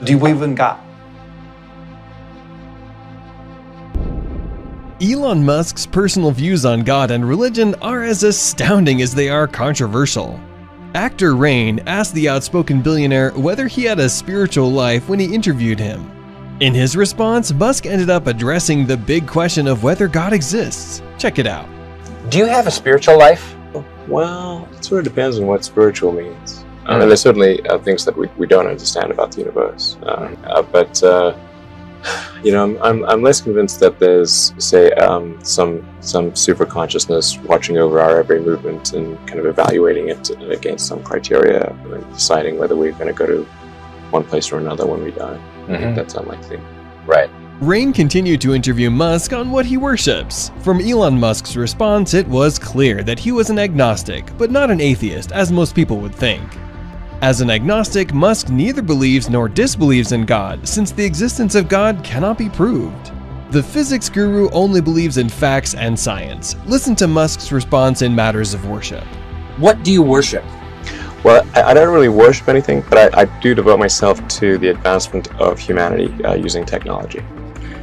Do you believe in God? Elon Musk's personal views on God and religion are as astounding as they are controversial. Actor Rain asked the outspoken billionaire whether he had a spiritual life when he interviewed him. In his response, Musk ended up addressing the big question of whether God exists. Check it out. Do you have a spiritual life? Well, it sort of depends on what spiritual means. I mean, there's certainly things that we don't understand about the universe, but I'm less convinced that there's, say, some super consciousness watching over our every movement and kind of evaluating it against some criteria and deciding whether we're going to go to one place or another when we die. I think that's unlikely. Right. Rain continued to interview Musk on what he worships. From Elon Musk's response, it was clear that he was an agnostic, but not an atheist, as most people would think. As an agnostic, Musk neither believes nor disbelieves in God, since the existence of God cannot be proved. The physics guru only believes in facts and science. Listen to Musk's response in matters of worship. What do you worship? Well, I don't really worship anything, but I do devote myself to the advancement of humanity using technology.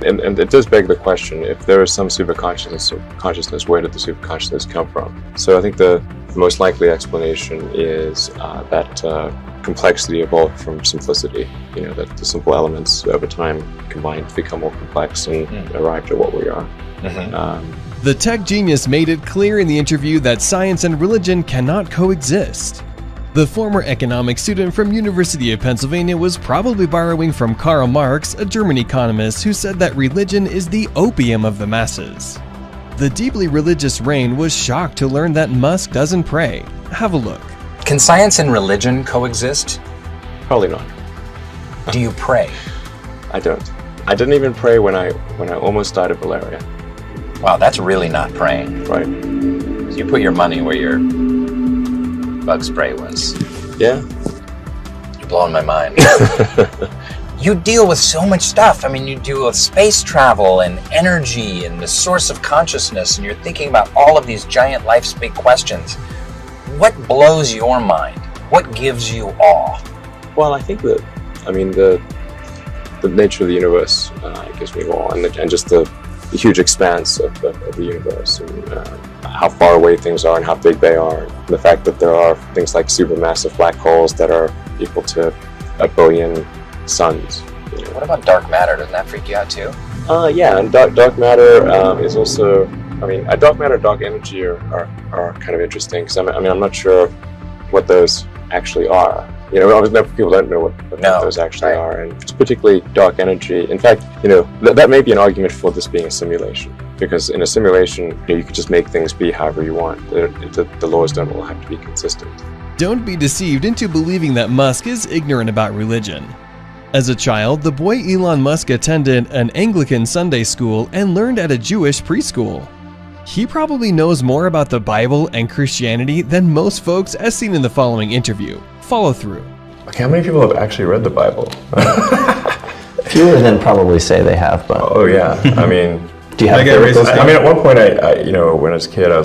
And it does beg the question, if there is some superconsciousness, where did the superconsciousness come from? So I think the most likely explanation is that complexity evolved from simplicity. That the simple elements over time combined become more complex and arrived at what we are. The tech genius made it clear in the interview that science and religion cannot coexist. The former economics student from University of Pennsylvania was probably borrowing from Karl Marx, a German economist who said that religion is the opium of the masses. The deeply religious Rain was shocked to learn that Musk doesn't pray. Have a look. Can science and religion coexist? Probably not. Do you pray? I don't. I didn't even pray when I almost died of malaria. Wow, that's really not praying. Right. You put your money where your bug spray was. Yeah. You're blowing my mind. You deal with so much stuff. I mean, you deal with space travel and energy and the source of consciousness, and you're thinking about all of these giant life's big questions. What blows your mind? What gives you awe? Well, I think that, the nature of the universe gives me awe, and just the huge expanse of the universe, and how far away things are and how big they are. And the fact that there are things like supermassive black holes that are equal to 1 billion suns. What about dark matter? Doesn't that freak you out too? Yeah, and dark matter is also, dark matter and dark energy are kind of interesting, because I'm not sure what those actually are. People don't know what those actually are, and particularly dark energy. In fact, that may be an argument for this being a simulation, because in a simulation, you can just make things be however you want. The laws don't all have to be consistent. Don't be deceived into believing that Musk is ignorant about religion. As a child, the boy Elon Musk attended an Anglican Sunday school and learned at a Jewish preschool. He probably knows more about the Bible and Christianity than most folks, as seen in the following interview. Follow through. Okay, how many people have actually read the Bible? Fewer than probably say they have, but... Oh yeah, do you have at one point, when I was a kid, I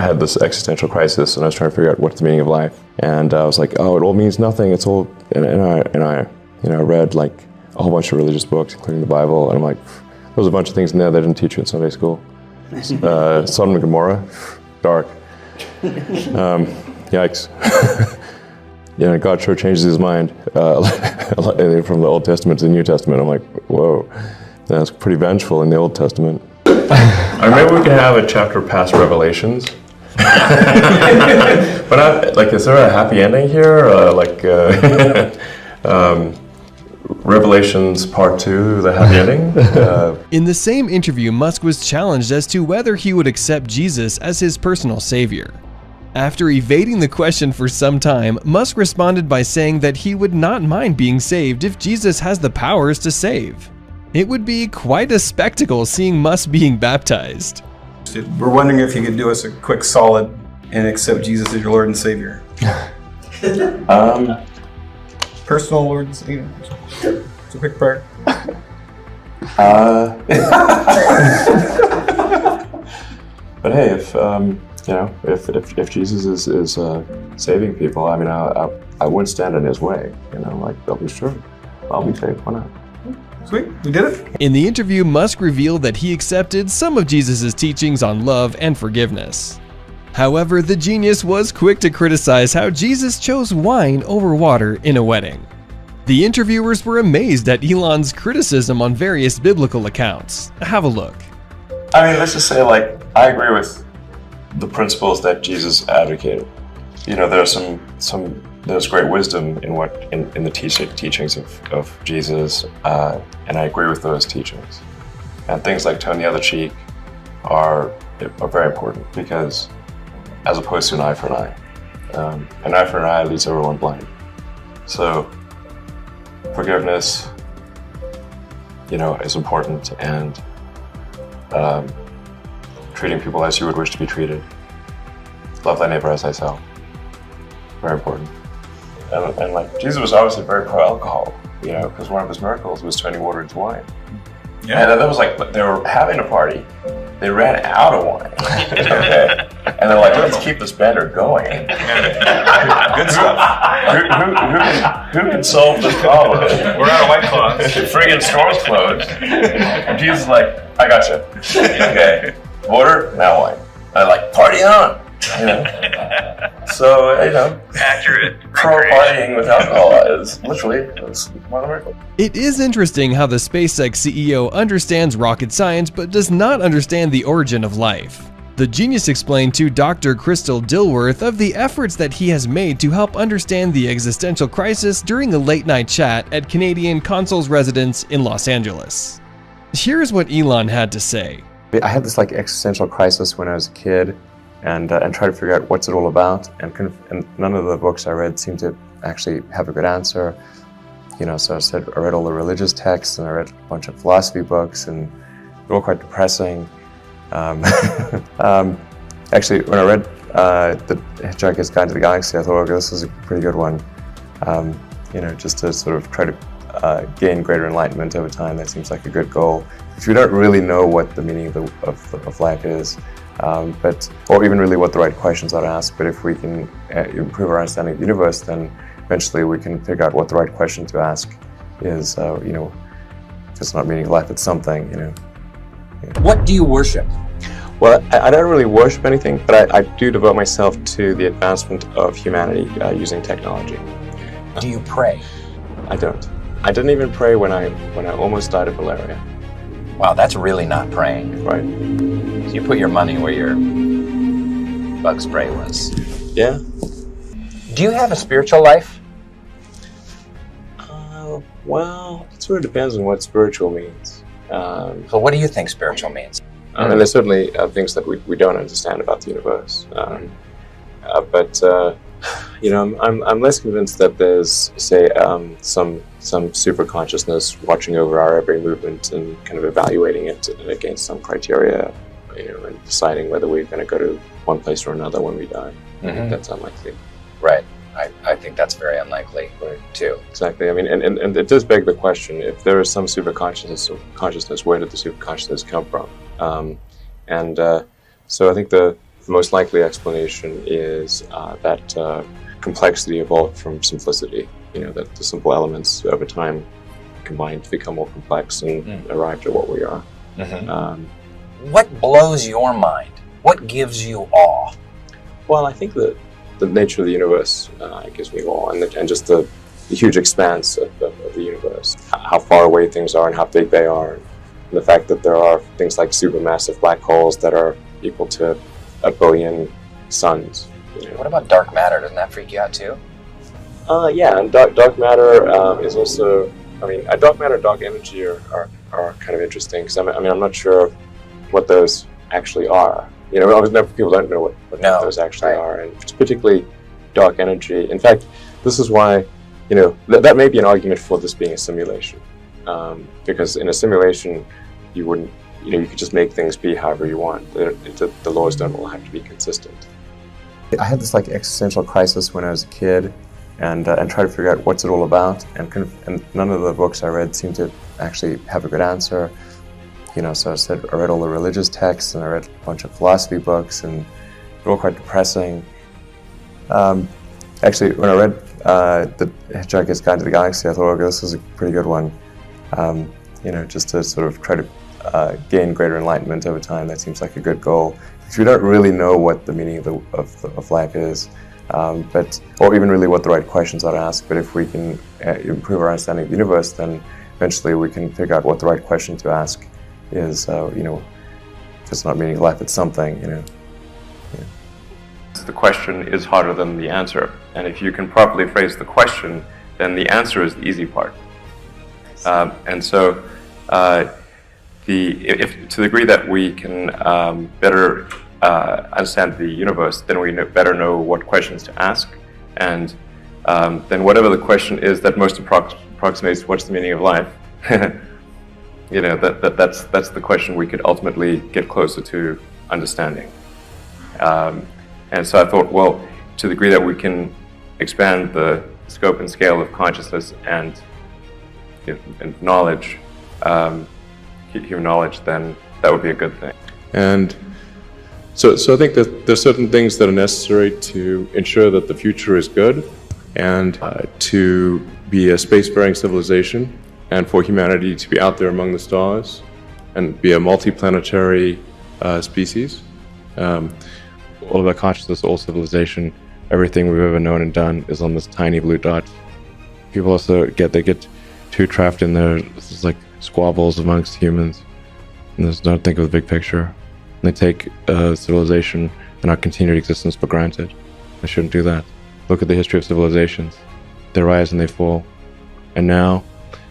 had this existential crisis, and I was trying to figure out what's the meaning of life. And I was like, oh, it all means nothing. It's all, and I read like a whole bunch of religious books, including the Bible, and I'm like, there's a bunch of things in there they didn't teach you in Sunday school. Sodom and Gomorrah, dark. Yikes. God sure changes his mind from the Old Testament to the New Testament. I'm like, whoa, that's pretty vengeful in the Old Testament. Maybe we can have a chapter past Revelations. But is there a happy ending here? Revelations Part 2, the happy ending? In the same interview, Musk was challenged as to whether he would accept Jesus as his personal savior. After evading the question for some time, Musk responded by saying that he would not mind being saved if Jesus has the powers to save. It would be quite a spectacle seeing Musk being baptized. We're wondering if you could do us a quick solid and accept Jesus as your Lord and Savior. Personal Lord and Savior. It's a quick prayer. But hey, if Jesus is saving people, I would stand in his way. They'll be sure. I'll be safe. Why not? Sweet, we did it. In the interview, Musk revealed that he accepted some of Jesus' teachings on love and forgiveness. However, the genius was quick to criticize how Jesus chose wine over water in a wedding. The interviewers were amazed at Elon's criticism on various biblical accounts. Have a look. I mean, let's just say, like, I agree with the principles that Jesus advocated. You know, there's great wisdom in the teachings of Jesus, and I agree with those teachings. And things like turn the other cheek are very important, because as opposed to an eye for an eye leaves everyone blind. So forgiveness, is important, and treating people as you would wish to be treated. Love thy neighbor as thyself. Very important. And like, Jesus was obviously very pro-alcohol, because one of his miracles was turning water into wine. Yeah. And then there was like, they were having a party, they ran out of wine. Okay. And they're like, let's keep this banter going. Good stuff. Who can solve this problem? We're out of White Claws. The friggin' store's closed. And Jesus is like, I got you. Okay. Water, now wine. And they're like, party on. So, Accurate. pro-partying with alcohol is literally one of the miracles. It is interesting how the SpaceX CEO understands rocket science but does not understand the origin of life. The genius explained to Dr. Crystal Dilworth of the efforts that he has made to help understand the existential crisis during a late-night chat at Canadian Consul's residence in Los Angeles. Here's what Elon had to say. I had this existential crisis when I was a kid, and try to figure out what's it all about, and none of the books I read seemed to actually have a good answer. So I read all the religious texts, and I read a bunch of philosophy books, and they're all quite depressing. Actually, when I read The Hitchhiker's Guide to the Galaxy, I thought, okay, this is a pretty good one. Just to sort of try to gain greater enlightenment over time. That seems like a good goal. If we don't really know what the meaning of life is, or even really what the right questions are to ask, but if we can improve our understanding of the universe, then eventually we can figure out what the right question to ask is. If it's not meaning of life, it's something. What do you worship? Well, I don't really worship anything, but I do devote myself to the advancement of humanity using technology. Do you pray? I don't. I didn't even pray when I almost died of malaria. Wow, that's really not praying. Right. So you put your money where your bug spray was. Yeah. Do you have a spiritual life? Well, it sort of depends on what spiritual means. So what do you think spiritual means? And there's certainly things that we don't understand about the universe. But I'm less convinced that there's, say, some super consciousness watching over our every movement and kind of evaluating it against some criteria, and deciding whether we're going to go to one place or another when we die. I think that's unlikely. Right. I think that's very unlikely, too. Exactly. I mean, and it does beg the question: if there is some super consciousness, where did the super consciousness come from? So I think the most likely explanation is that complexity evolved from simplicity. That the simple elements over time combined to become more complex and arrived at what we are. What blows your mind? What gives you awe? Well, I think that the nature of the universe gives me awe, and just the huge expanse of the universe, how far away things are and how big they are, and the fact that there are things like supermassive black holes that are equal to 1 billion suns. What about dark matter? Doesn't that freak you out too? Yeah, and dark matter is also, dark matter and dark energy are kind of interesting, because I'm not sure what those actually are. People don't know what those actually are, and particularly dark energy. In fact, this is why, that may be an argument for this being a simulation, because in a simulation, you wouldn't, you could just make things be however you want. The laws don't all have to be consistent. I had this existential crisis when I was a kid, and try to figure out what's it all about, and none of the books I read seemed to actually have a good answer. So I read all the religious texts, and I read a bunch of philosophy books, and they're all quite depressing. Actually, when I read the Hitchhiker's Guide to the Galaxy, I thought, okay, this is a pretty good one. Just to sort of try to gain greater enlightenment over time. That seems like a good goal. Because we don't really know what the meaning of life is, or even really what the right questions are to ask. But if we can improve our understanding of the universe, then eventually we can figure out what the right question to ask is. If it's not meaning of life, it's something. The question is harder than the answer, and if you can properly phrase the question, then the answer is the easy part. And so, if to the degree that we can better understand the universe, then we better know what questions to ask, and then whatever the question is that most approximates what's the meaning of life, that's the question we could ultimately get closer to understanding. And so I thought, well, to the degree that we can expand the scope and scale of consciousness and knowledge, human knowledge, then that would be a good thing. And so I think that there's certain things that are necessary to ensure that the future is good, and to be a spacefaring civilization, and for humanity to be out there among the stars, and be a multi-planetary species. All of our consciousness, all civilization, everything we've ever known and done is on this tiny blue dot. People also get too trapped in their squabbles amongst humans, and they don't think of the big picture. And they take civilization and our continued existence for granted. They shouldn't do that. Look at the history of civilizations. They rise and they fall. And now,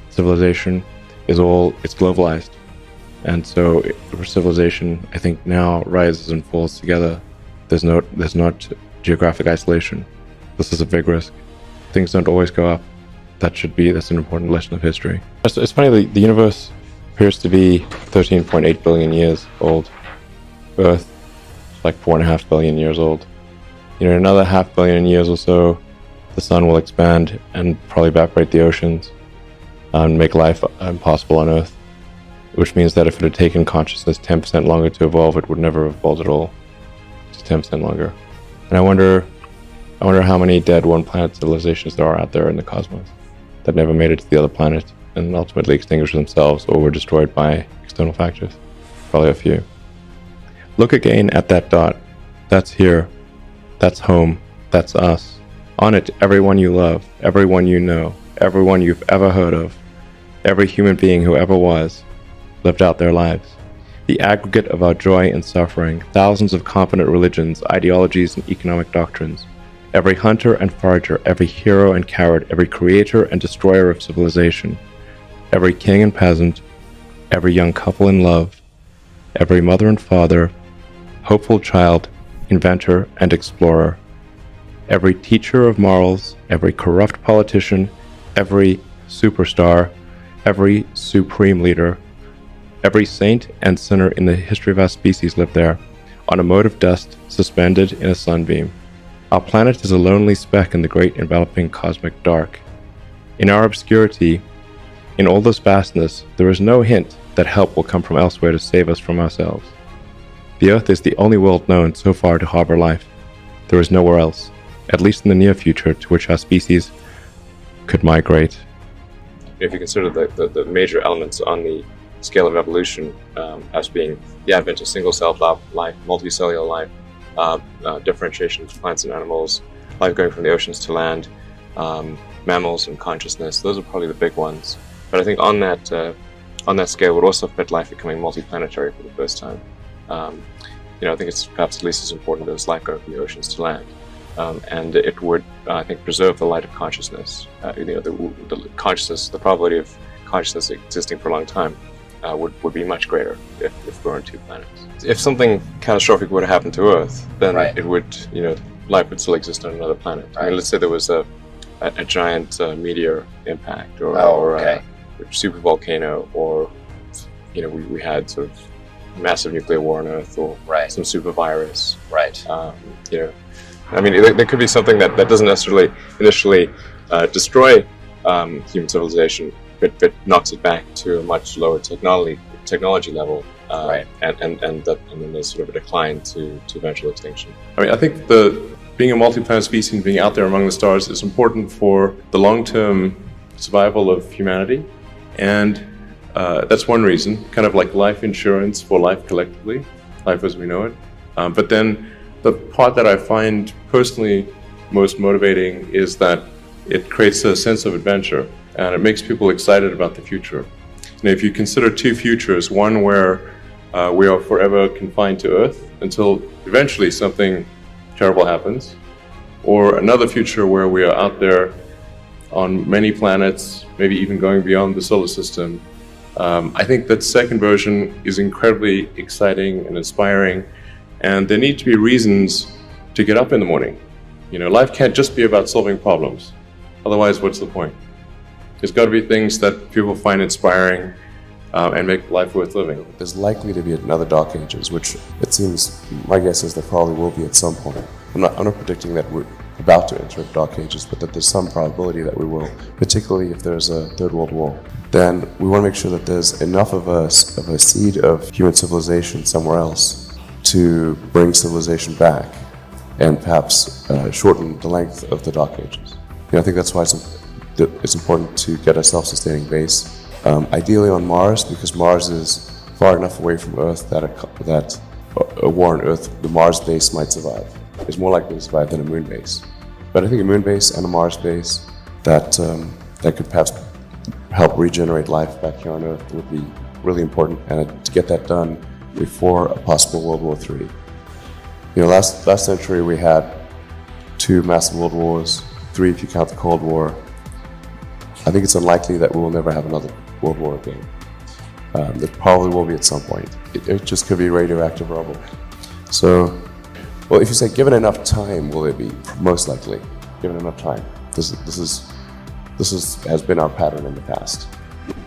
civilization it's globalized. And so civilization, I think, now rises and falls together. There's not geographic isolation. This is a big risk. Things don't always go up. That's an important lesson of history. It's funny, the universe appears to be 13.8 billion years old. Earth is like 4.5 billion years old. In another 500 million years or so, the sun will expand and probably evaporate the oceans and make life impossible on Earth. Which means that if it had taken consciousness 10% longer to evolve, it would never have evolved at all. Just 10% longer. And I wonder how many dead one-planet civilizations there are out there in the cosmos that never made it to the other planet and ultimately extinguished themselves or were destroyed by external factors. Probably a few. Look again at that dot. That's here. That's home. That's us. On it, everyone you love, everyone you know, everyone you've ever heard of, every human being who ever was, lived out their lives. The aggregate of our joy and suffering, thousands of competent religions, ideologies, and economic doctrines. Every hunter and forager, every hero and coward, every creator and destroyer of civilization. Every king and peasant, every young couple in love, every mother and father, hopeful child, inventor and explorer. Every teacher of morals, every corrupt politician, every superstar, every supreme leader, every saint and sinner in the history of our species lived there, on a mote of dust suspended in a sunbeam. Our planet is a lonely speck in the great enveloping cosmic dark. In our obscurity, in all this vastness, there is no hint that help will come from elsewhere to save us from ourselves. The Earth is the only world known so far to harbor life. There is nowhere else, at least in the near future, to which our species could migrate. If you consider the major elements on the scale of evolution as being the advent of single-celled life, multicellular life, differentiation of plants and animals, life going from the oceans to land, mammals and consciousness, those are probably the big ones. But I think on that scale would also fit life becoming multiplanetary for the first time. I think it's perhaps at least as important as life going from the oceans to land. And it would, I think, preserve the light of consciousness. The consciousness, the probability of consciousness existing for a long time would be much greater if we were on two planets. If something catastrophic were to happen to Earth, then it would, life would still exist on another planet. Right. I mean, let's say there was a giant meteor impact or a super volcano, or we had sort of massive nuclear war on Earth, or some super virus. Right. I mean, there could be something that doesn't necessarily initially destroy human civilization, but knocks it back to a much lower technology level, and then there's sort of a decline to eventual extinction. I mean, I think the being a multi-planet species and being out there among the stars is important for the long-term survival of humanity. And that's one reason, kind of like life insurance for life collectively, life as we know it. But then the part that I find personally most motivating is that it creates a sense of adventure and it makes people excited about the future. If you consider two futures, one where we are forever confined to Earth until eventually something terrible happens, or another future where we are out there on many planets, maybe even going beyond the solar system. I think that second version is incredibly exciting and inspiring, and there need to be reasons to get up in the morning. Life can't just be about solving problems. Otherwise, what's the point? There's got to be things that people find inspiring and make life worth living. There's likely to be another Dark Ages, which it seems, my guess is there probably will be at some point. I'm not predicting that we're about to enter Dark Ages, but that there's some probability that we will, particularly if there's a Third World War. Then we want to make sure that there's enough of a seed of human civilization somewhere else to bring civilization back and perhaps shorten the length of the Dark Ages. I think that's why it's important to get a self-sustaining base, ideally on Mars, because Mars is far enough away from Earth that a war on Earth, the Mars base might survive. It's more likely to survive than a moon base. But I think a moon base and a Mars base that could perhaps help regenerate life back here on Earth would be really important, and to get that done before a possible World War III. Last century we had 2 massive world wars, 3 if you count the Cold War. I think it's unlikely that we will never have another World War again. There probably will be at some point. It just could be radioactive rubble. So, well, if you say given enough time, will it be? Most likely, given enough time. This has been our pattern in the past.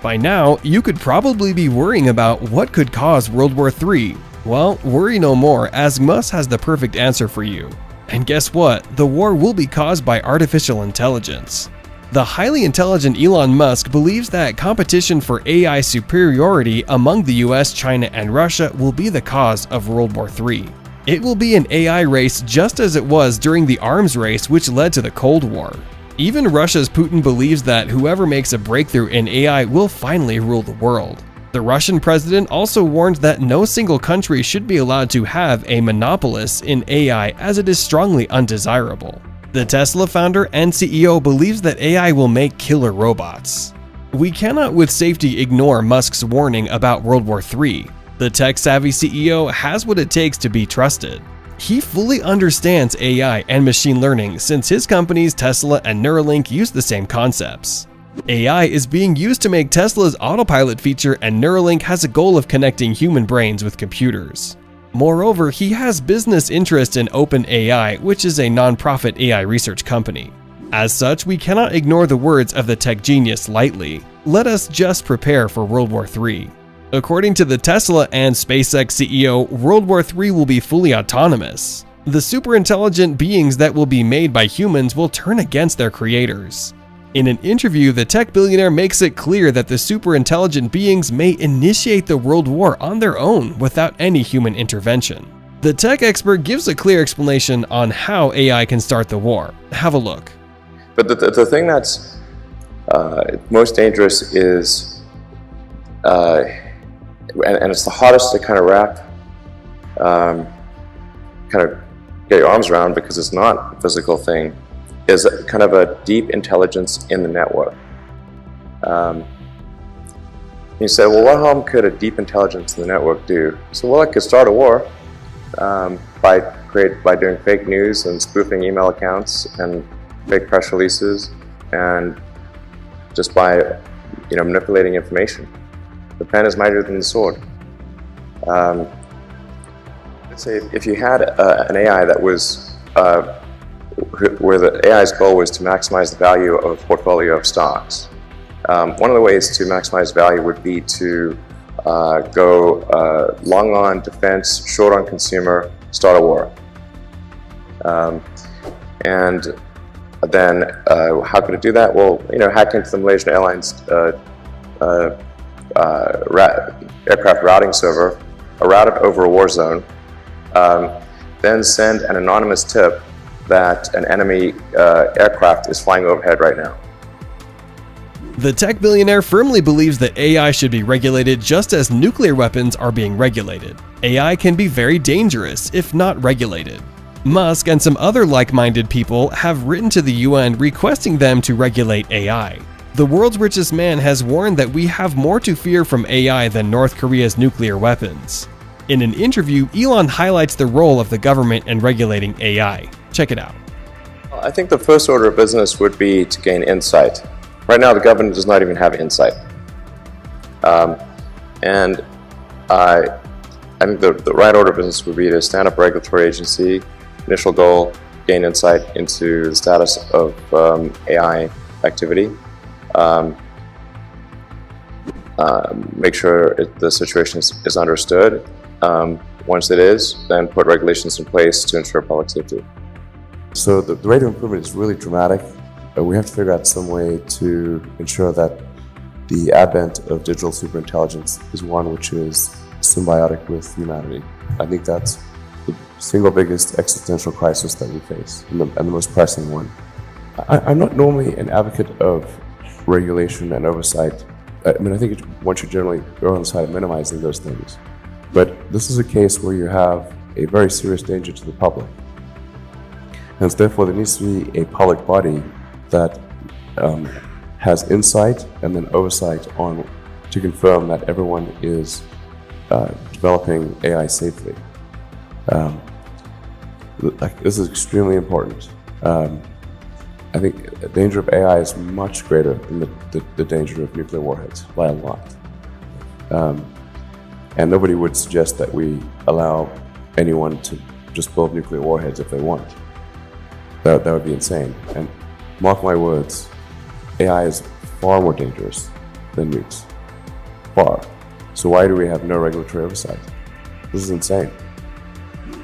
By now, you could probably be worrying about what could cause World War III. Well, worry no more, as Musk has the perfect answer for you. And guess what? The war will be caused by artificial intelligence. The highly intelligent Elon Musk believes that competition for AI superiority among the US, China, and Russia will be the cause of World War III. It will be an AI race just as it was during the arms race which led to the Cold War. Even Russia's Putin believes that whoever makes a breakthrough in AI will finally rule the world. The Russian president also warned that no single country should be allowed to have a monopolist in AI, as it is strongly undesirable. The Tesla founder and CEO believes that AI will make killer robots. We cannot with safety ignore Musk's warning about World War III. The tech-savvy CEO has what it takes to be trusted. He fully understands AI and machine learning since his companies Tesla and Neuralink use the same concepts. AI is being used to make Tesla's autopilot feature, and Neuralink has a goal of connecting human brains with computers. Moreover, he has business interest in OpenAI, which is a non-profit AI research company. As such, we cannot ignore the words of the tech genius lightly. Let us just prepare for World War III. According to the Tesla and SpaceX CEO, World War III will be fully autonomous. The superintelligent beings that will be made by humans will turn against their creators. In an interview, the tech billionaire makes it clear that the superintelligent beings may initiate the world war on their own without any human intervention. The tech expert gives a clear explanation on how AI can start the war. Have a look. But the thing that's most dangerous is, and it's the hardest to kind of wrap, kind of get your arms around because it's not a physical thing, is kind of a deep intelligence in the network. You say, well, what harm could a deep intelligence in the network do? So, well, it could start a war by doing fake news and spoofing email accounts and fake press releases, and just by manipulating information. The pen is mightier than the sword. Let's say if you had an AI that was where the AI's goal was to maximize the value of a portfolio of stocks. One of the ways to maximize value would be to go long on defense, short on consumer, start a war. And then how could it do that? Well, hack into the Malaysian Airlines aircraft routing server, route it over a war zone, then send an anonymous tip that an enemy aircraft is flying overhead right now. The tech billionaire firmly believes that AI should be regulated just as nuclear weapons are being regulated. AI can be very dangerous if not regulated. Musk and some other like-minded people have written to the UN requesting them to regulate AI. The world's richest man has warned that we have more to fear from AI than North Korea's nuclear weapons. In an interview, Elon highlights the role of the government in regulating AI. Check it out. I think the first order of business would be to gain insight. Right now, the government does not even have insight. And I think the right order of business would be to stand up a regulatory agency. Initial goal, gain insight into the status of AI activity. Make sure the situation is understood. Once it is, then put regulations in place to ensure public safety. So the rate of improvement is really dramatic. We have to figure out some way to ensure that the advent of digital superintelligence is one which is symbiotic with humanity. I think that's the single biggest existential crisis that we face, and the most pressing one. I'm not normally an advocate of regulation and oversight. I mean, I think one should generally err on the side of minimizing those things. But this is a case where you have a very serious danger to the public. And so therefore, there needs to be a public body that has insight and then oversight on to confirm that everyone is developing AI safely. This is extremely important. I think the danger of AI is much greater than the danger of nuclear warheads by a lot. And nobody would suggest that we allow anyone to just build nuclear warheads if they want. That would be insane. And mark my words, AI is far more dangerous than nukes. Far. So why do we have no regulatory oversight? This is insane.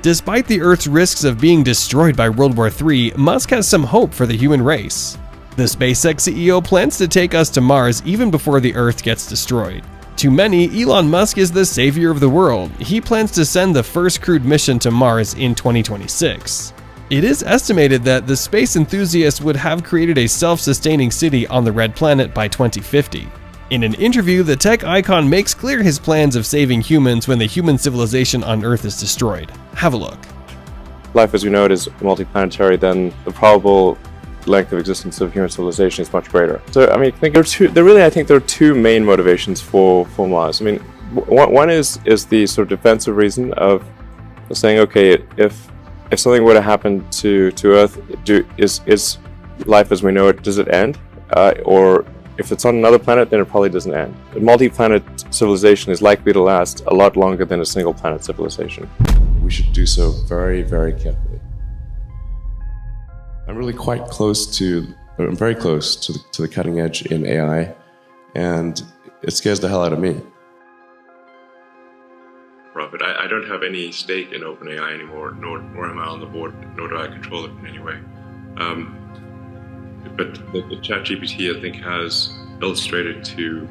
Despite the Earth's risks of being destroyed by World War III, Musk has some hope for the human race. The SpaceX CEO plans to take us to Mars even before the Earth gets destroyed. To many, Elon Musk is the savior of the world. He plans to send the first crewed mission to Mars in 2026. It is estimated that the space enthusiast would have created a self-sustaining city on the Red Planet by 2050. In an interview, the tech icon makes clear his plans of saving humans when the human civilization on Earth is destroyed. Have a look. Life as we know it is multiplanetary, then the probable length of existence of human civilization is much greater. So, I mean, I think there are two main motivations for Mars. I mean, one is the sort of defensive reason of saying, okay, if something were to happen to Earth, is life as we know it, does it end? Or if it's on another planet, then it probably doesn't end. A multi-planet civilization is likely to last a lot longer than a single planet civilization. We should do so very, very carefully. I'm very close to the cutting edge in AI, and it scares the hell out of me. Profit. I don't have any stake in OpenAI anymore, nor am I on the board, nor do I control it in any way. But the ChatGPT, I think, has illustrated to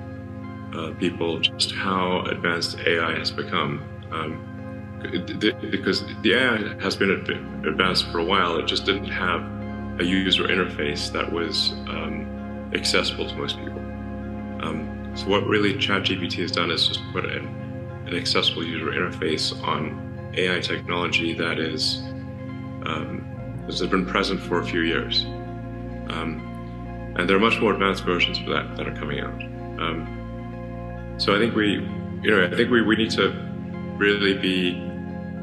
people just how advanced AI has become. Because the AI has been advanced for a while, it just didn't have a user interface that was accessible to most people. So what really ChatGPT has done is just put an accessible user interface on AI technology that has been present for a few years. And there are much more advanced versions for that are coming out. So I think we need to really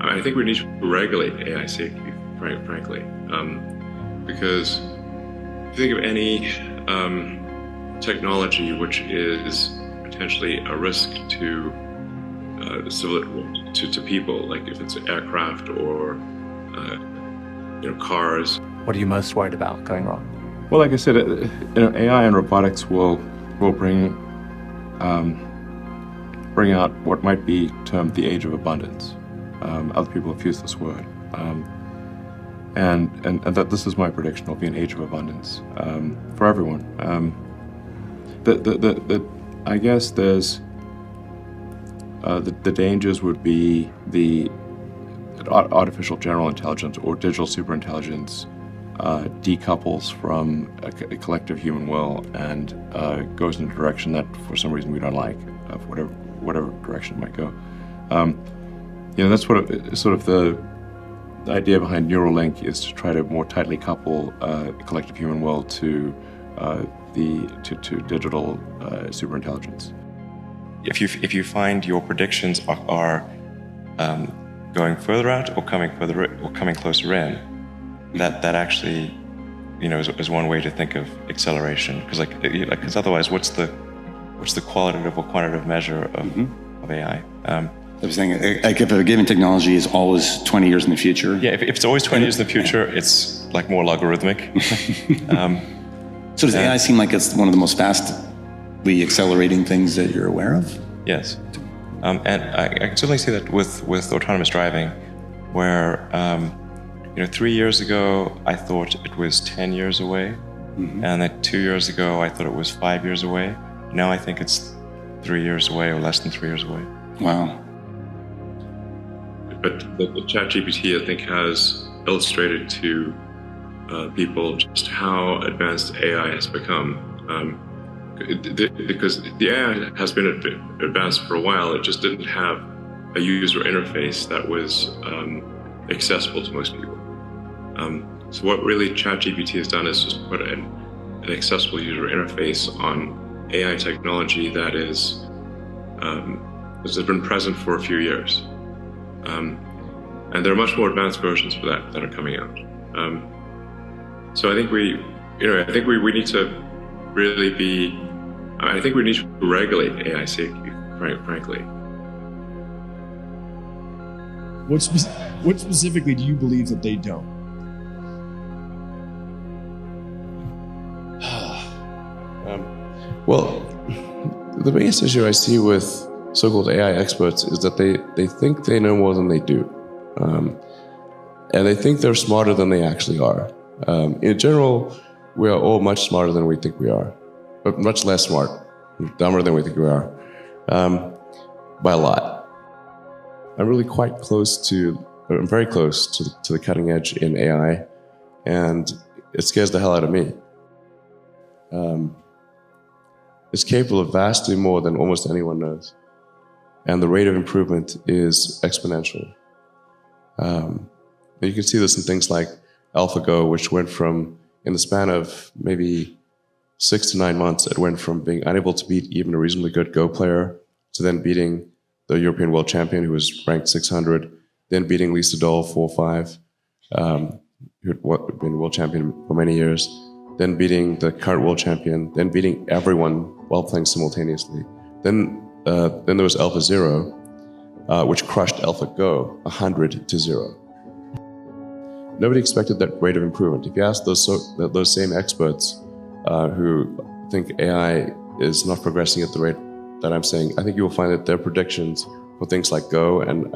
I think we need to regulate AI safety, frankly, because if you think of any technology which is potentially a risk to people, like if it's aircraft or cars. What are you most worried about going wrong? Well, like I said, AI and robotics will bring out what might be termed the age of abundance. Other people have used this word, and that this is my prediction. Will be an age of abundance for everyone. I guess there's the dangers would be the artificial general intelligence or digital superintelligence decouples from a collective human will and goes in a direction that for some reason we don't like, whatever direction it might go. That's sort of the idea behind Neuralink is to try to more tightly couple collective human will to digital superintelligence. If you find your predictions are going further out or coming closer in, that actually, is one way to think of acceleration. Because otherwise, what's the qualitative or quantitative measure of AI? I was saying, if a given technology is always 20 years in the future. Yeah, if it's always 20 years in the future, it's like more logarithmic. So does AI seem like it's one of the most fastly accelerating things that you're aware of? Yes. And I can certainly see that with autonomous driving, where 3 years ago I thought it was 10 years away, and then 2 years ago I thought it was 5 years away. Now I think it's 3 years away or less than 3 years away. Wow. But the ChatGPT, I think, has illustrated to people just how advanced AI has become. Because the AI has been advanced for a while, it just didn't have a user interface that was accessible to most people. So what really ChatGPT has done is just put an accessible user interface on AI technology that has been present for a few years. And there are much more advanced versions for that are coming out. So I think we need to really we need to regulate AI safety, frankly. What specifically do you believe that they don't? Well, the biggest issue I see with so-called AI experts is that they think they know more than they do. And they think they're smarter than they actually are. In general, we are all much smarter than we think we are, but much less smart, dumber than we think we are, by a lot. I'm very close to the cutting edge in AI, and it scares the hell out of me. It's capable of vastly more than almost anyone knows. And the rate of improvement is exponential. You can see this in things like AlphaGo, which went from, in the span of maybe 6 to 9 months, it went from being unable to beat even a reasonably good Go player to then beating the European world champion, who was ranked 600, then beating Lisa Doll 4-5, who had been world champion for many years, then beating the current world champion, then beating everyone while playing simultaneously. Then there was AlphaZero, which crushed AlphaGo 100-0. Nobody expected that rate of improvement. If you ask those same experts who think AI is not progressing at the rate that I'm saying, I think you will find that their predictions for things like Go and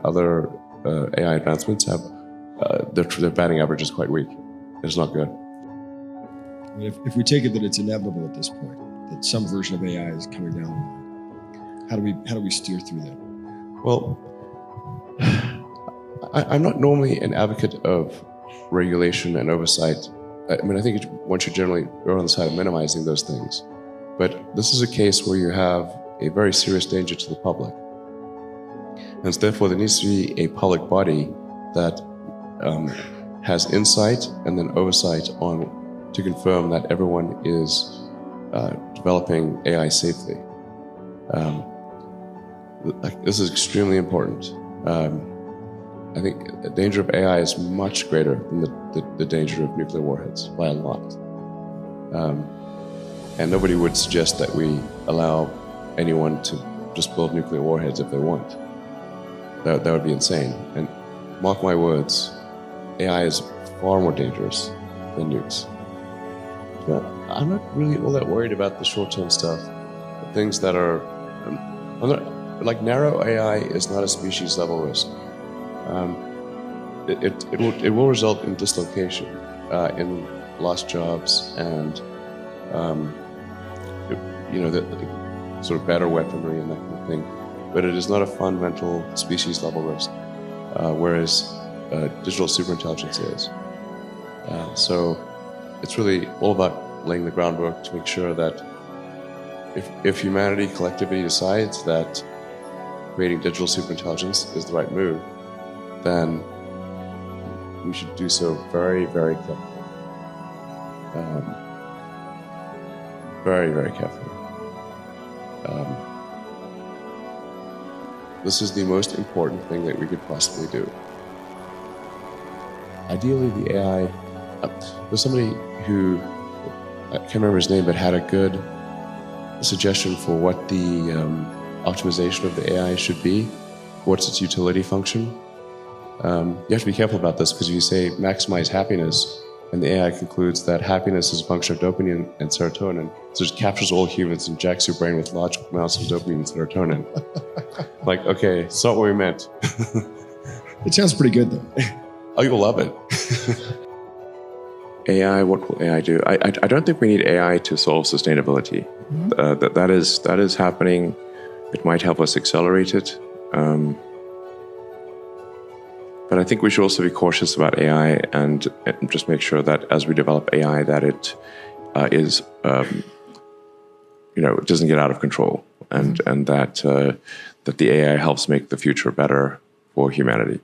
other AI advancements have their batting average is quite weak. It's not good. If we take it that it's inevitable at this point, that some version of AI is coming down the line, how do we steer through that? Well, I'm not normally an advocate of regulation and oversight. I mean, I think one should generally err on the side of minimizing those things. But this is a case where you have a very serious danger to the public. And so therefore, there needs to be a public body that has insight and then oversight to confirm that everyone is developing AI safely. This is extremely important. I think the danger of AI is much greater than the danger of nuclear warheads by a lot. And nobody would suggest that we allow anyone to just build nuclear warheads if they want. That would be insane. And mark my words, AI is far more dangerous than nukes. But I'm not really all that worried about the short-term stuff. The things that are, like narrow AI is not a species-level risk. It will result in dislocation, in lost jobs, and the sort of better weaponry and that kind of thing. But it is not a fundamental species-level risk, whereas digital superintelligence is. So it's really all about laying the groundwork to make sure that if humanity collectively decides that creating digital superintelligence is the right move, then we should do so very, very carefully. Very, very carefully. This is the most important thing that we could possibly do. Ideally, the AI, there's somebody who, I can't remember his name, but had a good suggestion for what the optimization of the AI should be. What's its utility function? You have to be careful about this because if you say maximize happiness, and the AI concludes that happiness is a function of dopamine and serotonin, so it captures all humans and jacks your brain with large amounts of dopamine and serotonin. Like, okay, it's not what we meant. It sounds pretty good, though. Oh, you'll love it. AI, what will AI do? I don't think we need AI to solve sustainability. That is happening. It might help us accelerate it. But I think we should also be cautious about AI and just make sure that as we develop AI, that it is, it doesn't get out of control, and that the AI helps make the future better for humanity.